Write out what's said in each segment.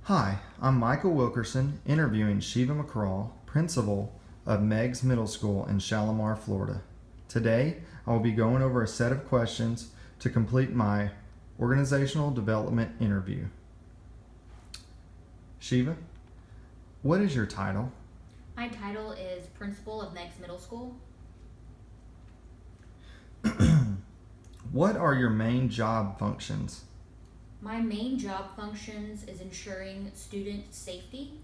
Hi, I'm Michael Wilkerson, interviewing Shiva McCraw, principal of Meigs Middle School in Shalimar, Florida. Today, I will be going over a set of questions to complete my organizational development interview. Shiva, what is your title? My title is Principal of Meigs Middle School. What are your main job functions? My main job functions is ensuring student safety,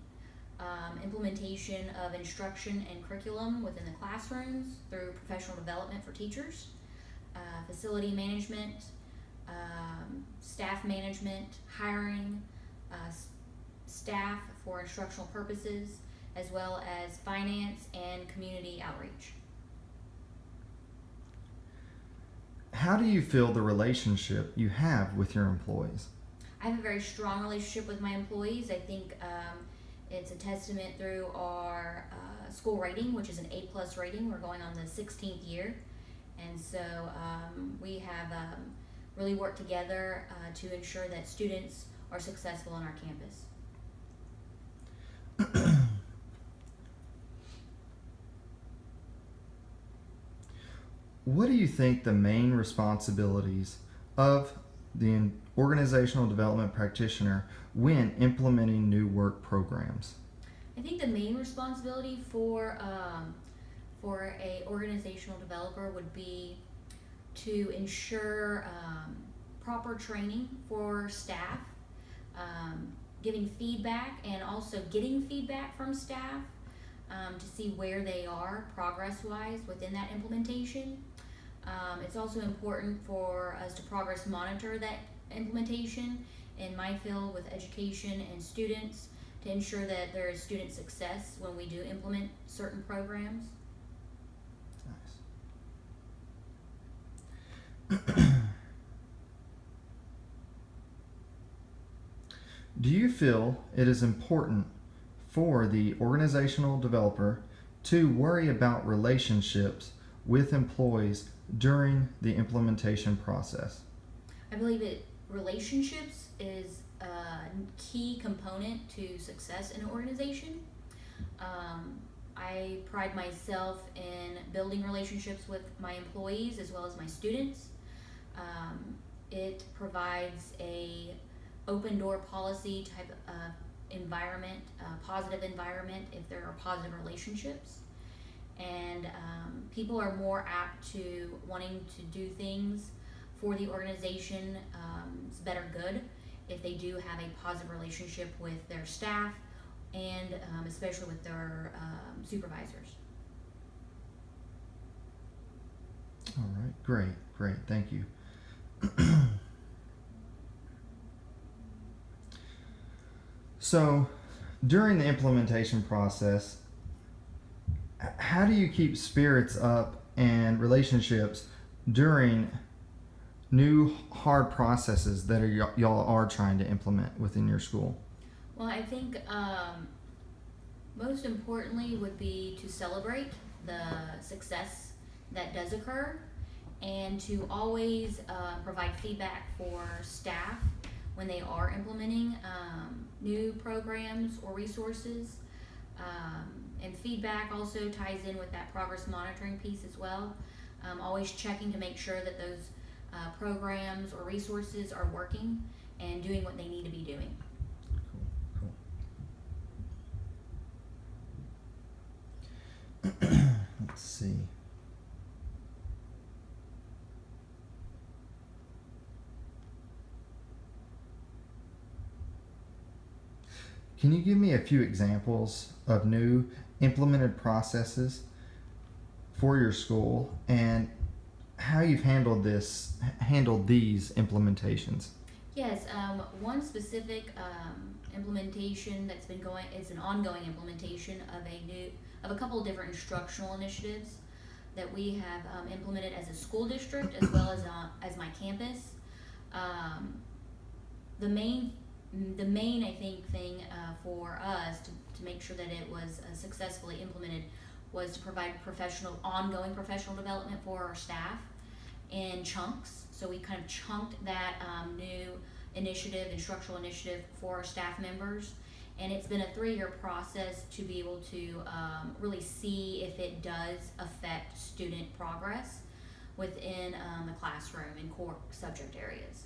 implementation of instruction and curriculum within the classrooms through professional development for teachers, facility management, staff management, hiring staff for instructional purposes, as well as finance and community outreach. How do you feel the relationship you have with your employees? I have a very strong relationship with my employees. I think it's a testament through our school rating, which is an A+ rating. We're going on the 16th year. And so we have really worked together to ensure that students are successful on our campus. What do you think the main responsibilities of the organizational development practitioner when implementing new work programs? I think the main responsibility for a organizational developer would be to ensure proper training for staff, giving feedback and also getting feedback from staff to see where they are progress-wise within that implementation. It's also important for us to progress monitor that implementation in my field with education and students to ensure that there is student success when we do implement certain programs. Nice. Do you feel it is important for the organizational developer to worry about relationships with employees during the implementation process? I believe relationships is a key component to success in an organization. I pride myself in building relationships with my employees as well as my students. It provides a open door policy type of environment, positive environment if there are positive relationships. And people are more apt to wanting to do things for the organization's better good if they do have a positive relationship with their staff and especially with their supervisors. All right, great, thank you. So, during the implementation process, how do you keep spirits up and relationships during new hard processes that y'all are trying to implement within your school? Well, I think most importantly would be to celebrate the success that does occur and to always provide feedback for staff when they are implementing new programs or resources. And feedback also ties in with that progress monitoring piece as well. Always checking to make sure that those programs or resources are working and doing what they need to be doing. Cool. Let's see. Can you give me a few examples of new implemented processes for your school and how you've handled these implementations? Yes, one specific implementation that's been going, it's an ongoing implementation of a couple of different instructional initiatives that we have implemented as a school district as well as my campus. The main I think thing for us to make sure that it was successfully implemented was to provide ongoing professional development for our staff in chunks. So we kind of chunked that new instructional initiative for our staff members. And it's been a 3-year process to be able to really see if it does affect student progress within the classroom in core subject areas.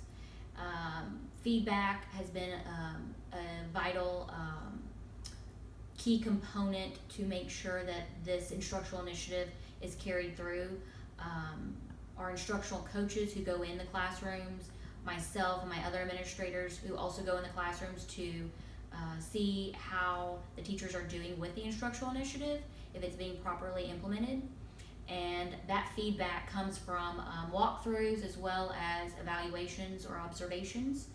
Feedback has been a vital key component to make sure that this instructional initiative is carried through. Our instructional coaches who go in the classrooms, myself and my other administrators who also go in the classrooms to see how the teachers are doing with the instructional initiative, if it's being properly implemented. And that feedback comes from walkthroughs as well as evaluations or observations.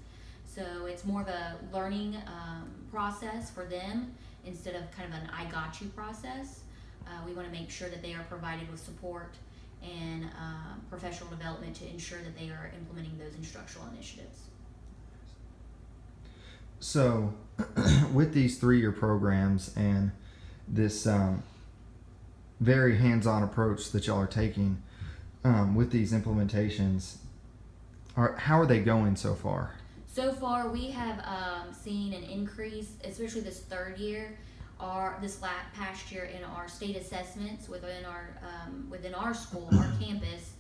So it's more of a learning process for them instead of kind of an I got you process. We want to make sure that they are provided with support and professional development to ensure that they are implementing those instructional initiatives. So with these 3-year programs and this very hands-on approach that y'all are taking with these implementations, how are they going so far? So far, we have seen an increase, especially this 3rd year, past year in our state assessments within our school, our campus.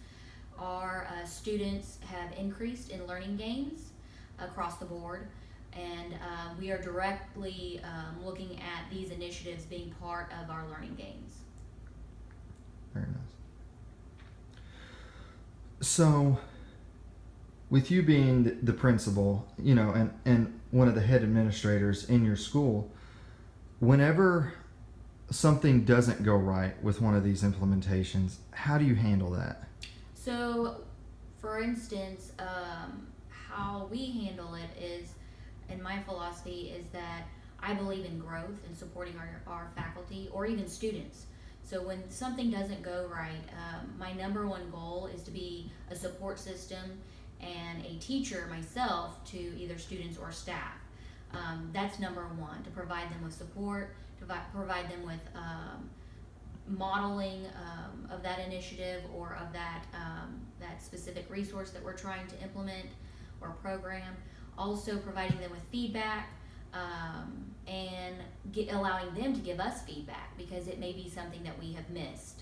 Our students have increased in learning gains across the board, and we are directly looking at these initiatives being part of our learning gains. Very nice. So, with you being the principal, and one of the head administrators in your school, whenever something doesn't go right with one of these implementations, how do you handle that? So, for instance, how we handle it is, and my philosophy is that I believe in growth and supporting our faculty or even students. So when something doesn't go right, my number one goal is to be a support system and a teacher myself to either students or staff. That's number one, to provide them with support, to provide them with modeling of that initiative or of that specific resource that we're trying to implement or program. Also providing them with feedback and allowing them to give us feedback, because it may be something that we have missed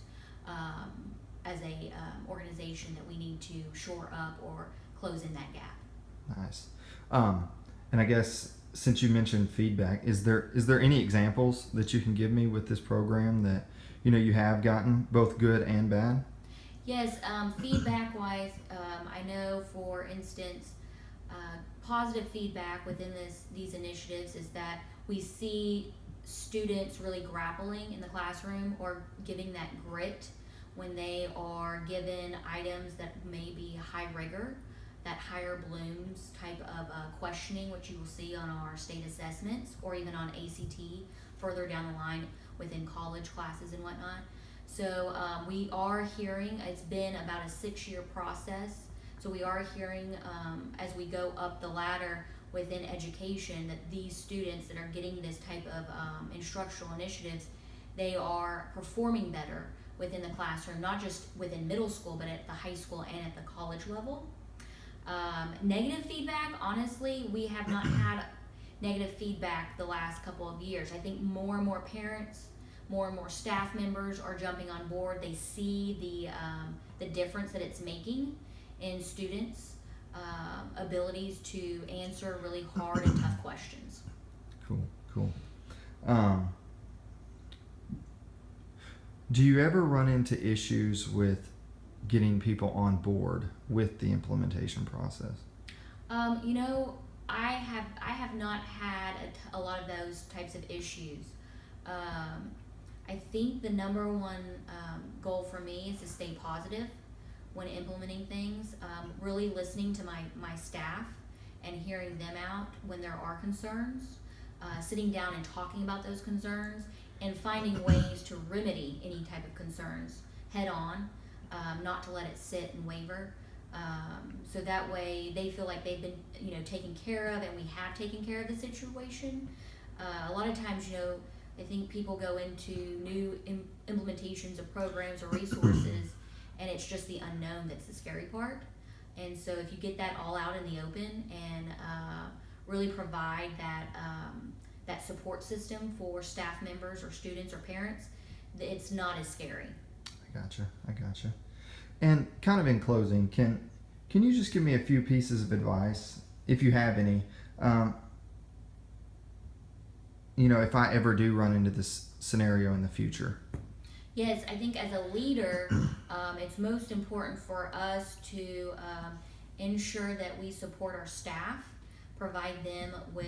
as a organization that we need to shore up or close in that gap. Nice. And I guess since you mentioned feedback, is there any examples that you can give me with this program that you have gotten, both good and bad? Yes, feedback wise, I know, for instance, positive feedback within these initiatives is that we see students really grappling in the classroom or giving that grit when they are given items that may be high rigor, that higher blooms type of questioning, which you will see on our state assessments or even on ACT further down the line within college classes and whatnot. So we are hearing, it's been about a 6-year process. So we are hearing as we go up the ladder within education that these students that are getting this type of instructional initiatives, they are performing better within the classroom, not just within middle school, but at the high school and at the college level. Negative feedback, honestly, we have not had negative feedback the last couple of years. I think more and more parents, more and more staff members are jumping on board. They see the difference that it's making in students' abilities to answer really hard and tough questions. Cool. Do you ever run into issues with getting people on board with the implementation process? I have not had a lot of those types of issues. I think the number one goal for me is to stay positive when implementing things, really listening to my staff and hearing them out when there are concerns, sitting down and talking about those concerns and finding ways to remedy any type of concerns head on, not to let it sit and waver. So that way they feel like they've been taken care of, and we have taken care of the situation. A lot of times, I think people go into new implementations of programs or resources and it's just the unknown that's the scary part. And so if you get that all out in the open and really provide that support system for staff members or students or parents, it's not as scary. I gotcha. And kind of in closing, can you just give me a few pieces of advice, if you have any? If I ever do run into this scenario in the future. Yes, I think as a leader, it's most important for us to ensure that we support our staff, provide them with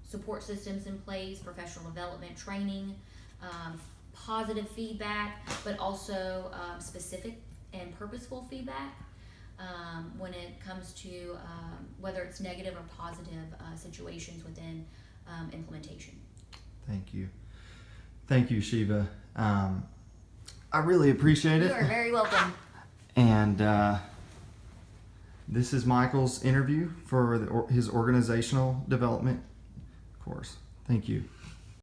support systems in place, professional development training, positive feedback, but also specific and purposeful feedback when it comes to whether it's negative or positive situations within implementation. Thank you, Shiva. I really appreciate it. You are very welcome. And this is Michael's interview for his organizational development course. Thank you.